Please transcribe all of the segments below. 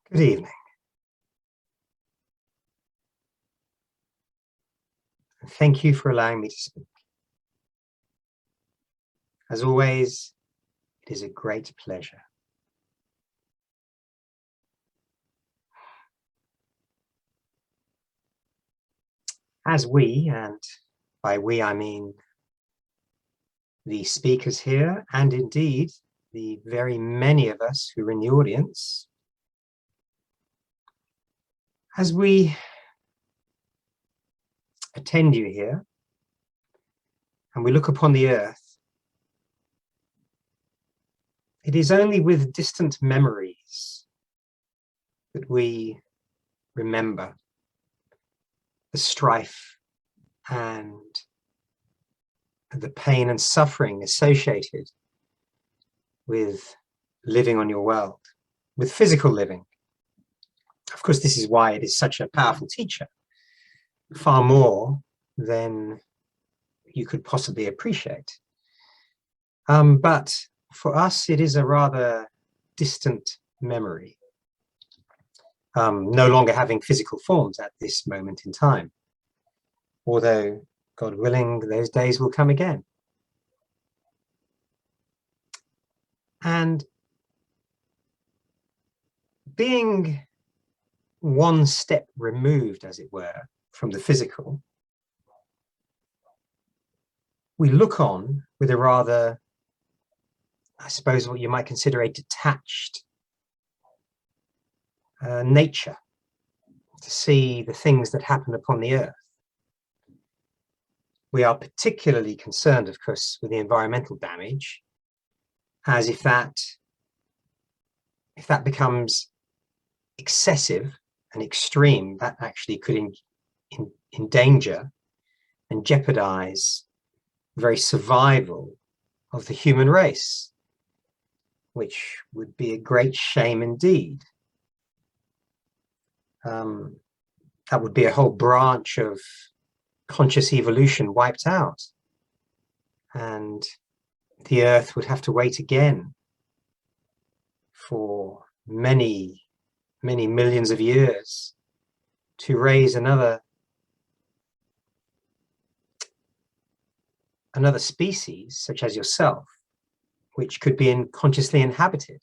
Good evening. Thank you for allowing me to speak. As always, it is a great pleasure. As we, and by we I mean the speakers here, and indeed the very many of us who are in the audience, as we attend you here and we look upon the earth, it is only with distant memories that we remember the strife and the pain and suffering associated with living on your world, with physical living. Of course, this is why it is such a powerful teacher, far more than you could possibly appreciate. But for us, it is a rather distant memory, no longer having physical forms at this moment in time. Although, God willing, those days will come again. And being one step removed, as it were, from the physical, we look on with a rather, I suppose, what you might consider a detached nature to see the things that happen upon the earth. We are particularly concerned, of course, with the environmental damage, as if that becomes excessive and extreme, that actually could endanger and jeopardize the very survival of the human race, which would be a great shame indeed. That would be a whole branch of conscious evolution wiped out, and the earth would have to wait again for many millions of years to raise another species such as yourself, which could be consciously inhabited.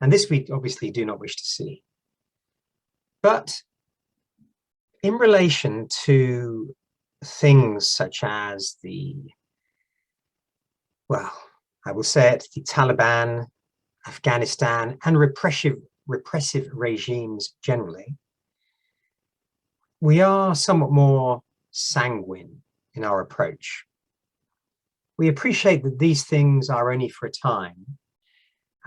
And this we obviously do not wish to see. But in relation to things such as I will say it, the Taliban, Afghanistan, and repressive regimes generally, we are somewhat more sanguine in our approach. We appreciate that these things are only for a time,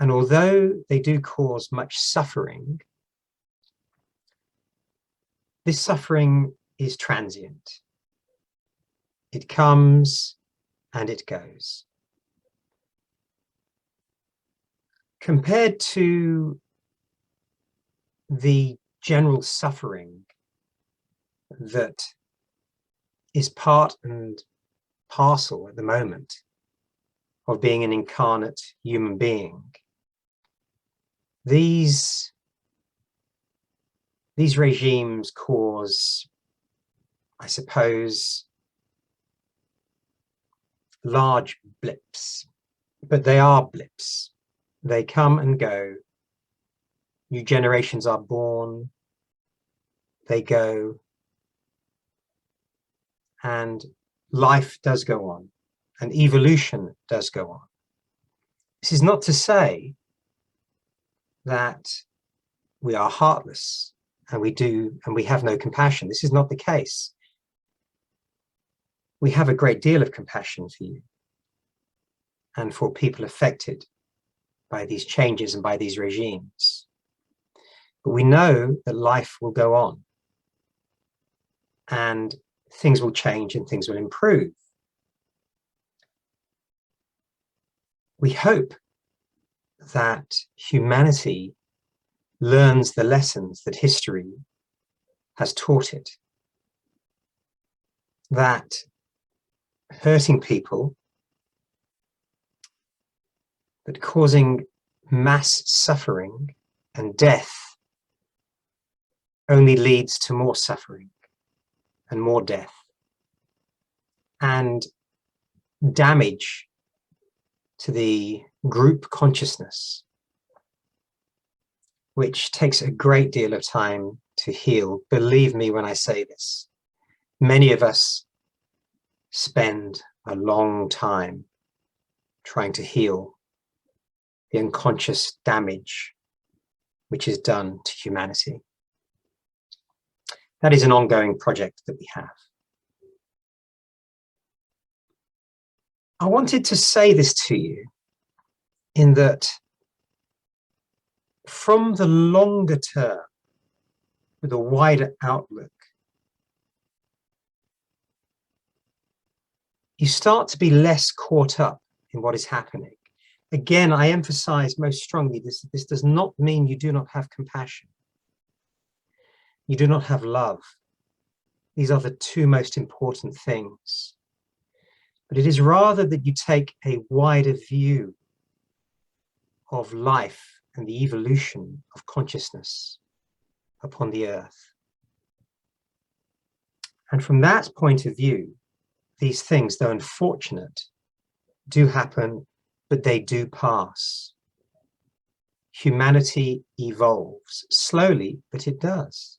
and although they do cause much suffering, this suffering is transient. It comes and it goes. Compared to the general suffering that is part and parcel at the moment of being an incarnate human being, these regimes cause, I suppose, large blips, but they are blips. They come and go. New generations are born, they go, and life does go on, and evolution does go on. This is not to say that we are heartless and we have no compassion. This is not the case. We have a great deal of compassion for you and for people affected by these changes and by these regimes. But we know that life will go on and things will change and things will improve. We hope that humanity learns the lessons that history has taught it, that hurting people, that causing mass suffering and death only leads to more suffering and more death and damage to the group consciousness, which takes a great deal of time to heal. Believe me when I say this. Many of us spend a long time trying to heal the unconscious damage which is done to humanity. That is an ongoing project that we have. I wanted to say this to you in that from the longer term, with a wider outlook, you start to be less caught up in what is happening. Again, I emphasize most strongly, this does not mean you do not have compassion. You do not have love. These are the two most important things. But it is rather that you take a wider view of life and the evolution of consciousness upon the earth. And from that point of view, these things, though unfortunate, do happen, but they do pass. Humanity evolves slowly, but it does.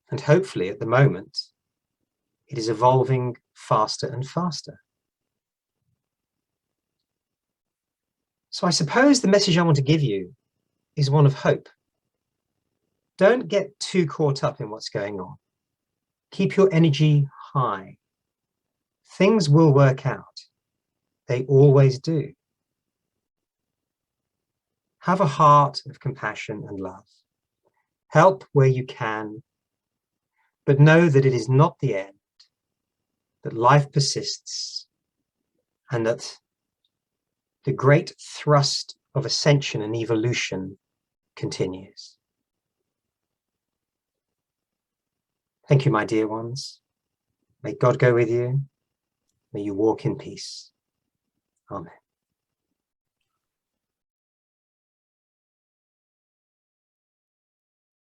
And hopefully at the moment, it is evolving faster and faster. So I suppose the message I want to give you is one of hope. Don't get too caught up in what's going on. Keep your energy high. Things will work out. They always do. Have a heart of compassion and love. Help where you can, but know that it is not the end, that life persists, and that the great thrust of ascension and evolution continues. Thank you, my dear ones. May God go with you. May you walk in peace. Amen.